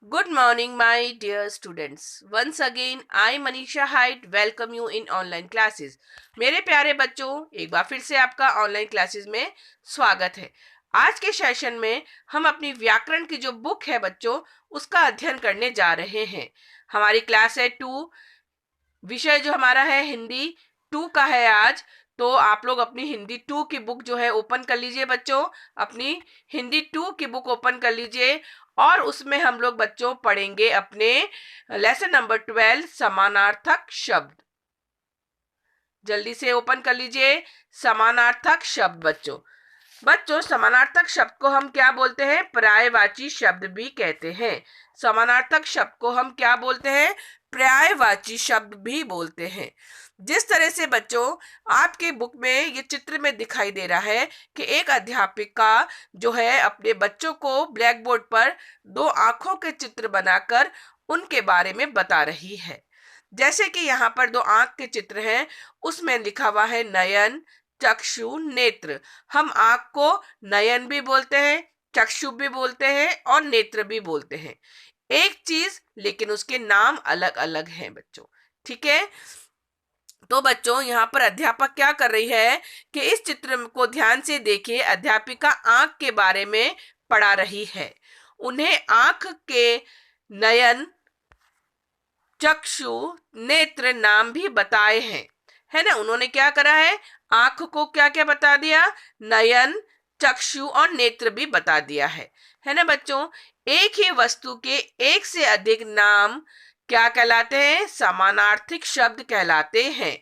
Good morning, my dear students. Once again, I, Manisha Height, welcome you in online classes. मेरे प्यारे बच्चों, एक बार फिर से आपका ऑनलाइन क्लासेस में स्वागत है। आज के सेशन में हम अपनी व्याकरण की जो बुक है बच्चों, उसका अध्ययन करने जा रहे हैं। हमारी क्लास है 2, विषय जो हमारा है हिंदी 2 का है आज। तो आप लोग अपनी हिंदी 2 की बुक जो है ओपन कर लीजिए बच्चों। अपनी हिंदी 2 की बुक ओपन कर लीजिए और उसमें हम लोग बच्चों पढ़ेंगे अपने लेसन नंबर 12 समानार्थक शब्द। जल्दी से ओपन कर लीजिए। समानार्थक शब्द बच्चों समानार्थक शब्द को हम क्या बोलते हैं? पर्यायवाची शब्द भी कहते हैं। समानार्थक शब्द को हम क्या बोलते हैं? पर्यायवाची शब्द भी बोलते हैं। जिस तरह से बच्चों आपके बुक में ये चित्र में दिखाई दे रहा है कि एक अध्यापिका जो है अपने बच्चों को ब्लैक बोर्ड पर 2 आंखों के चित्र बनाकर उनके बारे में बता रही है। जैसे कि यहाँ पर 2 आंख के चित्र हैं, उसमें लिखा हुआ है नयन, चक्षु, नेत्र। हम आंख को नयन भी बोलते हैं, चक्षु भी बोलते हैं और नेत्र भी बोलते हैं। एक चीज, लेकिन उसके नाम अलग अलग हैं बच्चों। ठीक है, तो बच्चों यहाँ पर अध्यापक क्या कर रही है कि इस चित्र को ध्यान से देखिए। अध्यापिका आंख के बारे में पढ़ा रही है। उन्हें आंख के नयन, चक्षु, नेत्र नाम भी बताए हैं, है ना। उन्होंने क्या करा है? आंख को क्या क्या बता दिया? नयन, चक्षु और नेत्र भी बता दिया है ना बच्चों। एक ही वस्तु के एक से अधिक नाम क्या कहलाते हैं? समानार्थिक शब्द कहलाते हैं।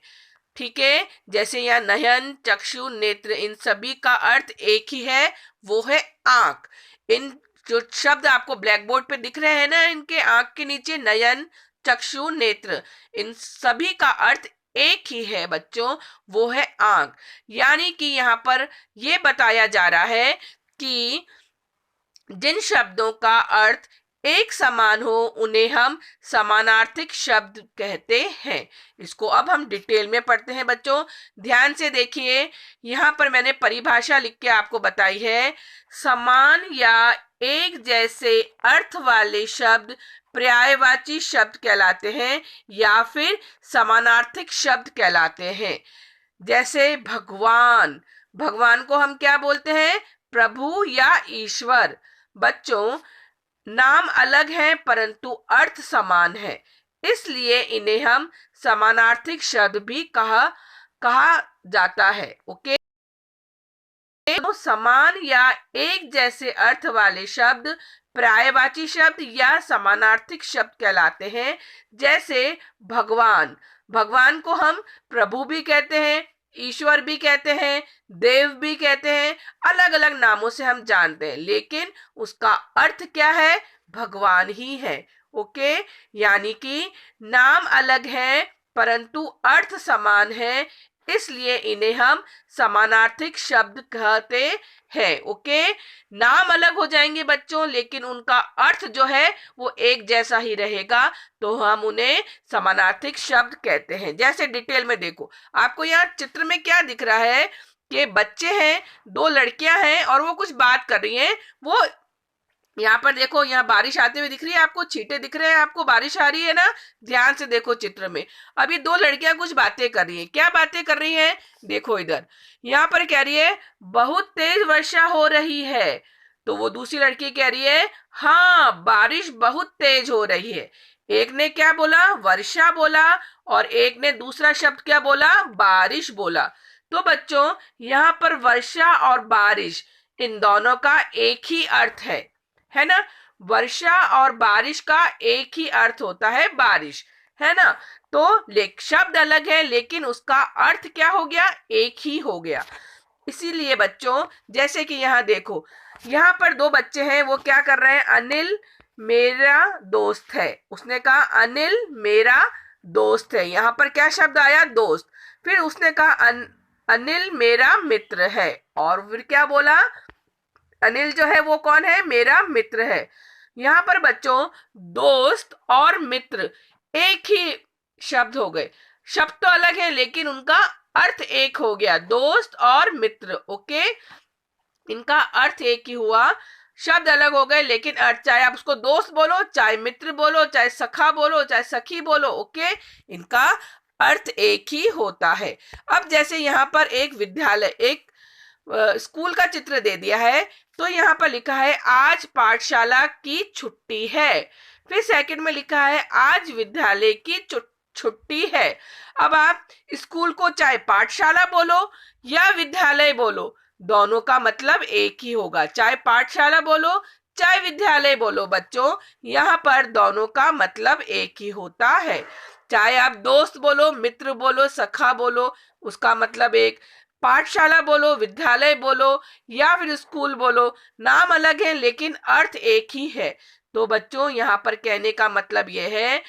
ठीक है, जैसे यहाँ नयन, चक्षु, नेत्र, इन सभी का अर्थ एक ही है, वो है आंख। इन जो शब्द आपको ब्लैक बोर्ड पे दिख रहे हैं ना, इनके आंख के नीचे नयन, चक्षु, नेत्र, इन सभी का अर्थ एक ही है बच्चों, वो है आंख। यानी कि यहाँ पर ये बताया जा रहा है कि जिन शब्दों का अर्थ एक समान हो उन्हें हम समानार्थिक शब्द कहते हैं। इसको अब हम डिटेल में पढ़ते हैं बच्चों। ध्यान से देखिए, यहाँ पर मैंने परिभाषा लिख के आपको बताई है। समान या एक जैसे अर्थ वाले शब्द पर्यायवाची शब्द कहलाते हैं या फिर समानार्थिक शब्द कहलाते हैं। जैसे भगवान, भगवान को हम क्या बोलते हैं? प्रभु या ईश्वर। बच्चों नाम अलग हैं परंतु अर्थ समान है, इसलिए इन्हें हम समानार्थिक शब्द भी कहा जाता है। ओके, तो समान या एक जैसे अर्थ वाले शब्द पर्यायवाची शब्द या समानार्थिक शब्द कहलाते हैं। जैसे भगवान, भगवान को हम प्रभु भी कहते हैं, ईश्वर भी कहते हैं, देव भी कहते हैं, अलग अलग नामों से हम जानते हैं, लेकिन उसका अर्थ क्या है? भगवान ही है। ओके, यानी कि नाम अलग है परंतु अर्थ समान है, इसलिए इन्हें हम समानार्थिक शब्द कहते हैं। ओके, नाम अलग हो जाएंगे बच्चों, लेकिन उनका अर्थ जो है वो एक जैसा ही रहेगा, तो हम उन्हें समानार्थिक शब्द कहते हैं। जैसे डिटेल में देखो, आपको यहाँ चित्र में क्या दिख रहा है कि बच्चे हैं, 2 लड़कियां हैं और वो कुछ बात कर रही हैं। वो यहाँ पर देखो, यहाँ बारिश आते हुए दिख रही है आपको, छींटे दिख रहे हैं आपको, बारिश आ रही है ना। ध्यान से देखो चित्र में। अभी 2 लड़कियां कुछ बातें कर रही हैं। क्या बातें कर रही हैं? देखो इधर, यहाँ पर कह रही है बहुत तेज वर्षा हो रही है। तो वो दूसरी लड़की कह रही है हाँ बारिश बहुत तेज हो रही है। एक ने क्या बोला? वर्षा बोला, और एक ने दूसरा शब्द क्या बोला? बारिश बोला। तो बच्चों यहाँ पर वर्षा और बारिश, इन दोनों का एक ही अर्थ है ना। वर्षा और बारिश का एक ही अर्थ होता है, बारिश, है ना। तो शब्द अलग है लेकिन उसका अर्थ क्या हो गया? एक ही हो गया। इसीलिए बच्चों जैसे कि यहाँ देखो, यहाँ पर 2 बच्चे हैं, वो क्या कर रहे हैं? अनिल मेरा दोस्त है। उसने कहा अनिल मेरा दोस्त है। यहाँ पर क्या शब्द आया? दोस्त। फिर उसने कहा अनिल मेरा मित्र है। और फिर क्या बोला? अनिल जो है वो कौन है? मेरा मित्र है। यहाँ पर बच्चों दोस्त और मित्र एक ही शब्द हो गए। शब्द तो अलग है लेकिन उनका अर्थ एक हो गया, दोस्त और मित्र। ओके, इनका अर्थ एक ही हुआ, शब्द अलग हो गए लेकिन अर्थ, चाहे आप उसको दोस्त बोलो, चाहे मित्र बोलो, चाहे सखा बोलो, चाहे सखी बोलो, ओके, इनका अर्थ एक ही होता है। अब जैसे यहाँ पर एक विद्यालय, एक स्कूल का चित्र दे दिया है, तो यहाँ पर लिखा है आज पाठशाला की छुट्टी है। फिर सेकंड में लिखा है आज विद्यालय की छुट्टी है। अब आप स्कूल को चाहे पाठशाला बोलो या विद्यालय बोलो, दोनों का मतलब एक ही होगा। चाहे पाठशाला बोलो चाहे विद्यालय बोलो बच्चों, यहाँ पर दोनों का मतलब एक ही होता है। चाहे आप दोस्त बोलो, मित्र बोलो, सखा बोलो, उसका मतलब एक। पाठशाला बोलो, विद्यालय बोलो या फिर स्कूल बोलो, नाम अलग है लेकिन अर्थ एक ही है। तो बच्चों यहाँ पर कहने का मतलब यह है,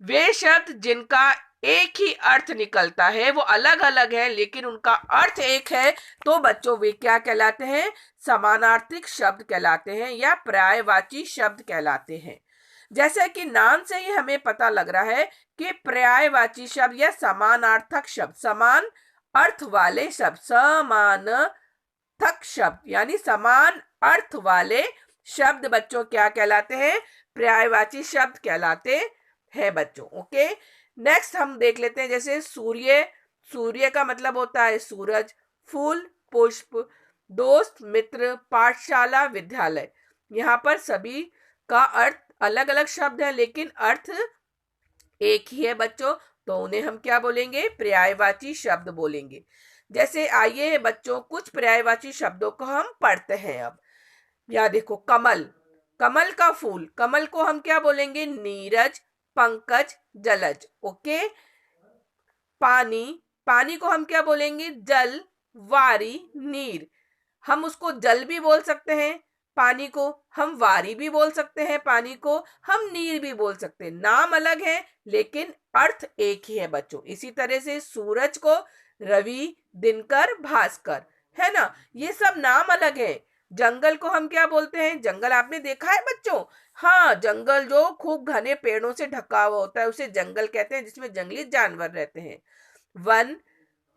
वे शब्द जिनका एक ही अर्थ निकलता है वो अलग अलग है लेकिन उनका अर्थ एक है, तो बच्चों वे क्या कहलाते हैं? समानार्थिक शब्द कहलाते हैं या पर्यायवाची शब्द कहलाते हैं। जैसे कि नाम से ही हमें पता लग रहा है कि पर्यायवाची शब्द या समानार्थक शब्द, समान अर्थ वाले शब्द, समानार्थक शब्द यानी समान अर्थ वाले शब्द बच्चों क्या कहलाते हैं? पर्यायवाची शब्द कहलाते हैं बच्चों। ओके, नेक्स्ट हम देख लेते हैं जैसे सूर्य, सूर्य का मतलब होता है सूरज, फूल, पुष्प, दोस्त, मित्र, पाठशाला, विद्यालय। यहाँ पर सभी का अर्थ अलग अलग शब्द है लेकिन अर्थ एक ही है बच्चों, तो उन्हें हम क्या बोलेंगे? पर्यायवाची शब्द बोलेंगे। जैसे आइए बच्चों कुछ पर्यायवाची शब्दों को हम पढ़ते हैं। अब या देखो, कमल, कमल का फूल, कमल को हम क्या बोलेंगे? नीरज, पंकज, जलज। ओके, पानी, पानी को हम क्या बोलेंगे? जल, वारी, नीर। हम उसको जल भी बोल सकते हैं, पानी को हम वारी भी बोल सकते हैं, पानी को हम नीर भी बोल सकते हैं। नाम अलग है लेकिन अर्थ एक ही है बच्चों। इसी तरह से सूरज को रवि, दिनकर, भास्कर, है ना, ये सब नाम अलग है। जंगल को हम क्या बोलते हैं? जंगल आपने देखा है बच्चों? हाँ, जंगल जो खूब घने पेड़ों से ढका हुआ होता है उसे जंगल कहते हैं, जिसमें जंगली जानवर रहते हैं। वन,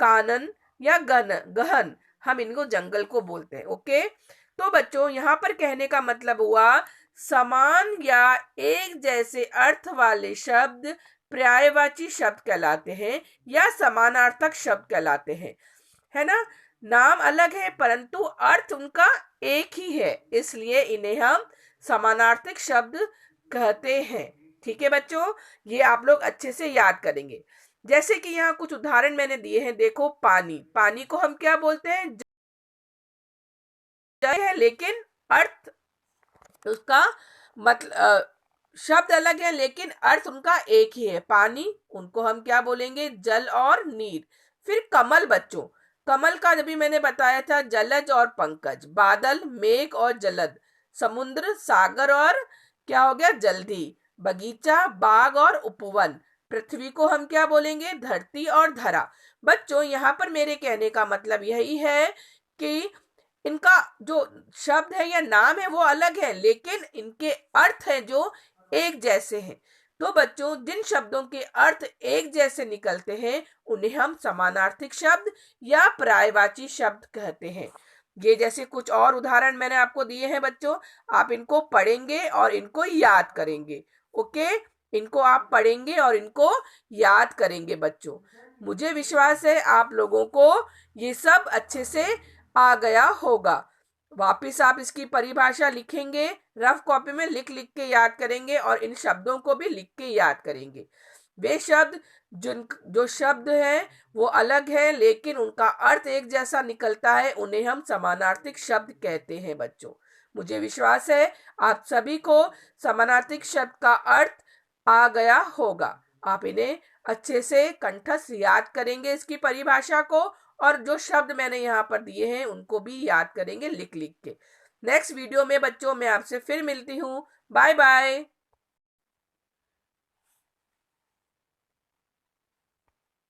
कानन या गहन, हम इनको जंगल को बोलते हैं। ओके, तो बच्चों यहाँ पर कहने का मतलब हुआ समान या एक जैसे अर्थ वाले शब्द पर्यायवाची शब्द कहलाते हैं या समानार्थक शब्द कहलाते हैं, है ना। नाम अलग है परंतु अर्थ उनका एक ही है, इसलिए इन्हें हम समानार्थक शब्द कहते हैं। ठीक है बच्चों, ये आप लोग अच्छे से याद करेंगे। जैसे कि यहाँ कुछ उदाहरण मैंने दिए हैं। देखो, पानी, पानी को हम क्या बोलते हैं? जल है लेकिन अर्थ उसका मतलब शब्द अलग है लेकिन अर्थ उनका एक ही है। पानी, उनको हम क्या बोलेंगे? जल और नीर। फिर कमल बच्चों, कमल का जब भी मैंने बताया था जलज और पंकज, बादल, मेघ और जलद, समुद्र, सागर और क्या हो गया? जल्दी, बगीचा, बाग और उपवन, पृथ्वी को हम क्या बोलेंगे? धरती और धरा। बच्चों यहाँ पर मेरे कहने का मतलब यही है कि इनका जो शब्द है या नाम है वो अलग है लेकिन इनके अर्थ है जो एक जैसे हैं। तो बच्चों जिन शब्दों के अर्थ एक जैसे निकलते हैं उन्हें हम समानार्थिक शब्द या पर्यायवाची शब्द कहते हैं। ये जैसे कुछ और उदाहरण मैंने आपको दिए हैं बच्चों, आप इनको पढ़ेंगे और इनको याद करेंगे। ओके, इनको आप पढ़ेंगे और इनको याद करेंगे बच्चों। मुझे विश्वास है आप लोगों को ये सब अच्छे से आ गया होगा। वापिस आप इसकी परिभाषा लिखेंगे, रफ कॉपी में लिख लिख के याद करेंगे और इन शब्दों को भी लिख के याद करेंगे। वे शब्द जो शब्द हैं वो अलग है लेकिन उनका अर्थ एक जैसा निकलता है, उन्हें हम समानार्थिक शब्द कहते हैं बच्चों। मुझे विश्वास है आप सभी को समानार्थिक शब्द का अर्थ आ गया होगा। आप इन्हें अच्छे से कंठस्थ याद करेंगे इसकी परिभाषा को, और जो शब्द मैंने यहाँ पर दिए हैं उनको भी याद करेंगे लिख लिख के। नेक्स्ट वीडियो में बच्चों मैं आपसे फिर मिलती हूँ। Bye bye.